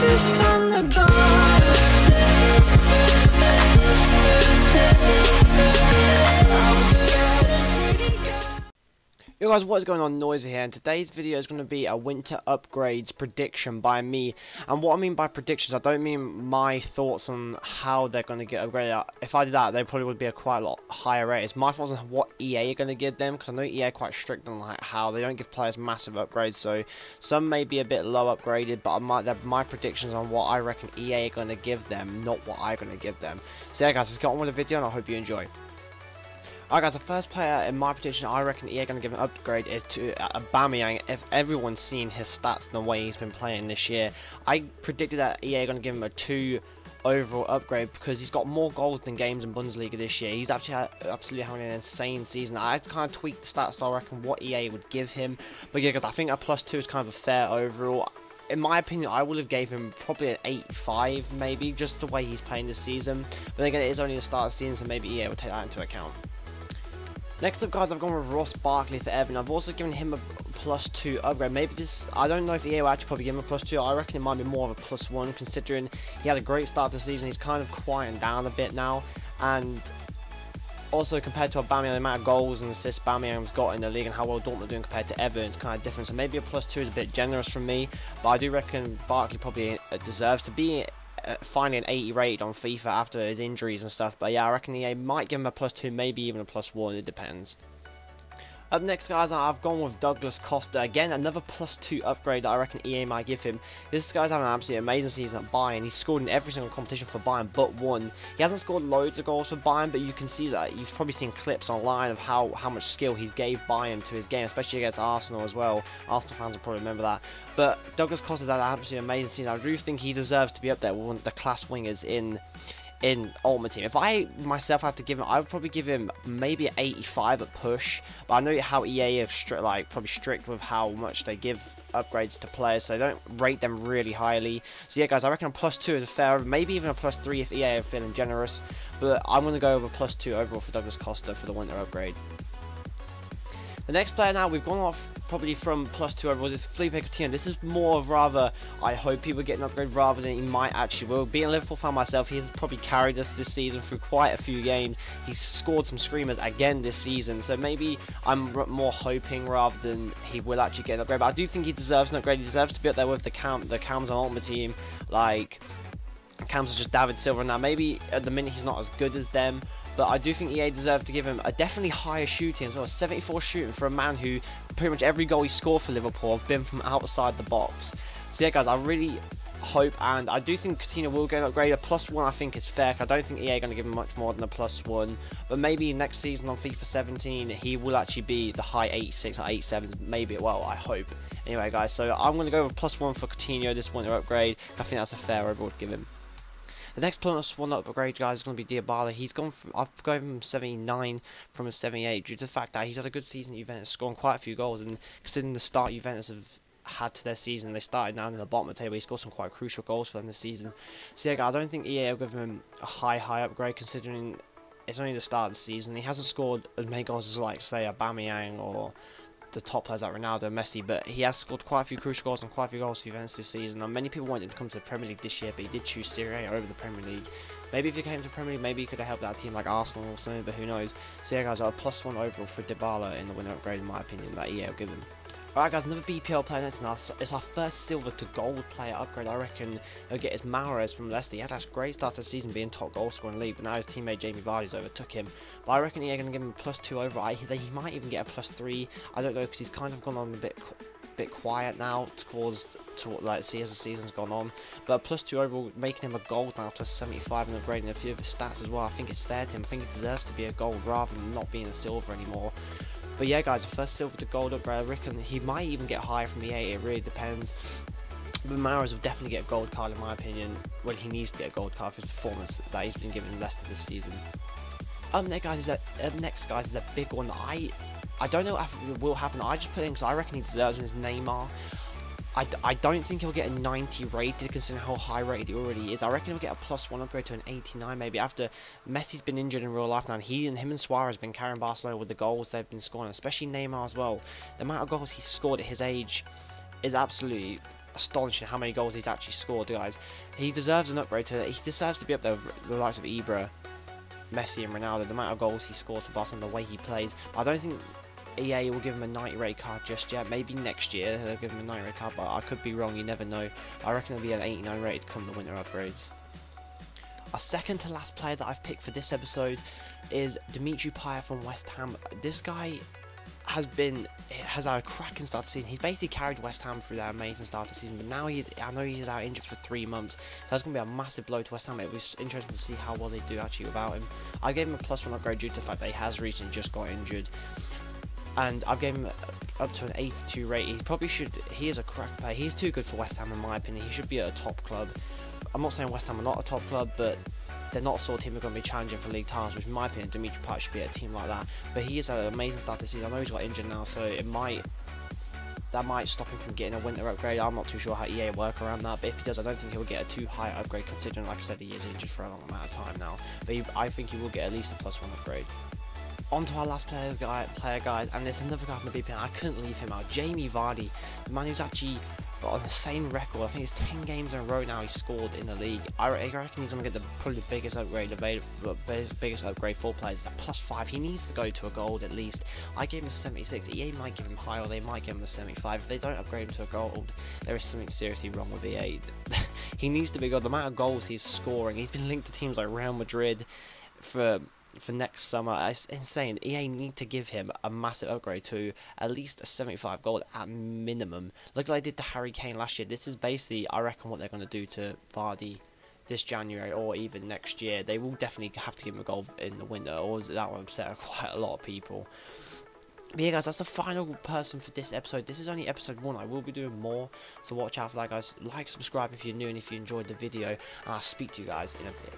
kisses on the dawn. Yo guys, what is going on? Noisy here, and today's video is going to be a winter upgrades prediction by me. And what I mean by predictions, I don't mean my thoughts on how they're going to get upgraded. If I did that, they probably would be a quite a lot higher rate. It's my thoughts on what EA are going to give them, because I know EA are quite strict on like how they don't give players massive upgrades. So some may be a bit low upgraded, but they're my predictions on what I reckon EA are going to give them, not what I'm going to give them. So yeah guys, let's get on with the video, and I hope you enjoy. Alright guys, the first player in my prediction I reckon EA are going to give an upgrade is to Aubameyang. If everyone's seen his stats and the way he's been playing this year, I predicted that EA are going to give him a 2 overall upgrade because he's got more goals than games in Bundesliga this year. He's actually absolutely having an insane season. I kind of tweaked the stats so I reckon what EA would give him. But yeah, because I think a +2 is kind of a fair overall. In my opinion, I would have gave him probably an 85 maybe, just the way he's playing this season. But then again, it is only the start of the season, so maybe EA will take that into account. Next up guys, I've gone with Barkley for Everton. I've also given him a +2 upgrade. Maybe this, I don't know if EA will actually probably give him a +2. I reckon it might be more of a +1 considering he had a great start to the season. He's kind of quieting down a bit now. And also compared to Aubameyang, the amount of goals and assists Aubameyang's got in the league and how well Dortmund are doing compared to Everton, it's kind of different. So maybe a +2 is a bit generous from me. But I do reckon Barkley probably deserves to be finally an 80 rated on FIFA after his injuries and stuff. But yeah, I reckon EA might give him a +2, maybe even a +1, it depends. Up next guys, I've gone with Costa. Again, another +2 upgrade that I reckon EA might give him. This guy's having an absolutely amazing season at Bayern. He's scored in every single competition for Bayern but one. He hasn't scored loads of goals for Bayern, but you can see that. You've probably seen clips online of how much skill he gave Bayern to his game, especially against Arsenal as well. Arsenal fans will probably remember that. But Costa's had an absolutely amazing season. I do think he deserves to be up there with one of the class wingers in Ultimate Team. If I myself had to give him, I would probably give him maybe an 85 at push. But I know how EA are probably strict with how much they give upgrades to players, so they don't rate them really highly. So yeah guys, I reckon a +2 is a fair, maybe even a +3 if EA are feeling generous. But I'm going to go with a +2 overall for Costa for the winter upgrade. The next player now, we've gone off probably from +2 overall, is Philippe Coutinho. This is more of rather, I hope he will get an upgrade rather than he might actually will. Being a Liverpool fan myself, he has probably carried us this season through quite a few games. He's scored some screamers again this season, so maybe I'm more hoping rather than he will actually get an upgrade. But I do think he deserves an upgrade. He deserves to be up there with the cams on Ultimate Team, like cams such as David Silva. Now maybe at the minute he's not as good as them, but I do think EA deserve to give him a definitely higher shooting as well. 74 shooting for a man who pretty much every goal he scored for Liverpool have been from outside the box. So yeah guys, I really hope, and I do think Coutinho will get an upgrade. A +1 I think is fair. I don't think EA are going to give him much more than a +1. But maybe next season on FIFA 17 he will actually be the high 86 or 87. Maybe, well, I hope. Anyway guys, so I'm going to go with +1 for Coutinho this winter upgrade. I think that's a fair overall to give him. The next +1 upgrade, guys, is going to be Dybala. He's gone from, I've given him 79 from a 78 due to the fact that he's had a good season at Juventus, scoring quite a few goals. And considering the start Juventus have had to their season, they started down in the bottom of the table. He scored some quite crucial goals for them this season. So yeah, I don't think EA will give him a high upgrade considering it's only the start of the season. He hasn't scored as many goals as, like, say, Aubameyang or the top players like Ronaldo and Messi, but he has scored quite a few crucial goals and quite a few goals for Juventus this season. And many people wanted him to come to the Premier League this year, but he did choose Serie A over the Premier League. Maybe if he came to the Premier League, maybe he could have helped that team like Arsenal or something, but who knows. So yeah guys, a +1 overall for Dybala in the winter upgrade in my opinion that EA will give him. Alright guys, another BPL player next, and it's our first silver to gold player upgrade. I reckon he'll get his Mahrez from Leicester. He had a great start to the season being top goal scorer in the league, but now his teammate Jamie Vardy's overtook him. But I reckon EA going to give him a +2 overall. He might even get a +3. I don't know, because he's kind of gone on a bit quiet now towards like see as the season's gone on. But a +2 overall, making him a gold now to a 75 and upgrading a few of his stats as well. I think it's fair to him. I think he deserves to be a gold rather than not being a silver anymore. But yeah guys, the first silver to gold upgrade, I reckon he might even get higher from EA, it really depends. But Mahrez will definitely get a gold card in my opinion. Well, he needs to get a gold card for his performance that he's been given Leicester this season. Next guys is a big one that I don't know if it will happen. I just put in because I reckon he deserves him, is Neymar. I don't think he'll get a 90 rated considering how high rated he already is. I reckon he'll get a +1 upgrade to an 89 maybe after Messi's been injured in real life now, and him and Suarez have been carrying Barcelona with the goals they've been scoring, especially Neymar as well. The amount of goals he's scored at his age is absolutely astonishing how many goals he's actually scored, guys. He deserves an upgrade to it. He deserves to be up there with the likes of Ibra, Messi and Ronaldo. The amount of goals he scores for Barcelona, the way he plays. I don't think EA will give him a 90 rate card just yet. Maybe next year they'll give him a 90 rate card, but I could be wrong, you never know. I reckon it'll be an 89 rated come the winter upgrades. Our second to last player that I've picked for this episode is Dimitri Payet from West Ham. This guy has had a cracking start to the season. He's basically carried West Ham through that amazing start to the season, but now I know he's out injured for 3 months, so that's going to be a massive blow to West Ham. It was interesting to see how well they do actually without him. I gave him a +1 upgrade due to the fact that he has recently just got injured, and I've given him up to an 82 rate. He is a crack player. He's too good for West Ham in my opinion. He should be at a top club. I'm not saying West Ham are not a top club, but they're not the sort of team who are going to be challenging for league titles, which in my opinion Dimitri Payet should be at a team like that. But he is an amazing start this season. I know he's got injured now, so that might stop him from getting a winter upgrade. I'm not too sure how EA work around that, but if he does, I don't think he'll get a too high upgrade, considering, like I said, he is injured for a long amount of time now. But I think he will get at least a +1 upgrade. On to our last player, guys, and there's another guy from the deep end. I couldn't leave him out. Jamie Vardy, the man who's actually got an insane record. I think it's 10 games in a row now he's scored in the league. I reckon he's going to get probably the biggest upgrade available, biggest upgrade for players. It's a +5. He needs to go to a gold at least. I gave him a 76. EA might give him high, or they might give him a 75. If they don't upgrade him to a gold, there is something seriously wrong with EA. He needs to be gold. The amount of goals he's scoring, he's been linked to teams like Real Madrid for next summer. It's insane. EA need to give him a massive upgrade to at least a 75 gold at minimum. Look like they did to Harry Kane last year. This is basically, I reckon, what they're going to do to Vardy this January or even next year. They will definitely have to give him a goal in the winter, or that will upset quite a lot of people. But yeah, guys, that's the final person for this episode. This is only episode 1. I will be doing more, so watch out for that, guys. Like, subscribe if you're new and if you enjoyed the video, and I'll speak to you guys in a bit.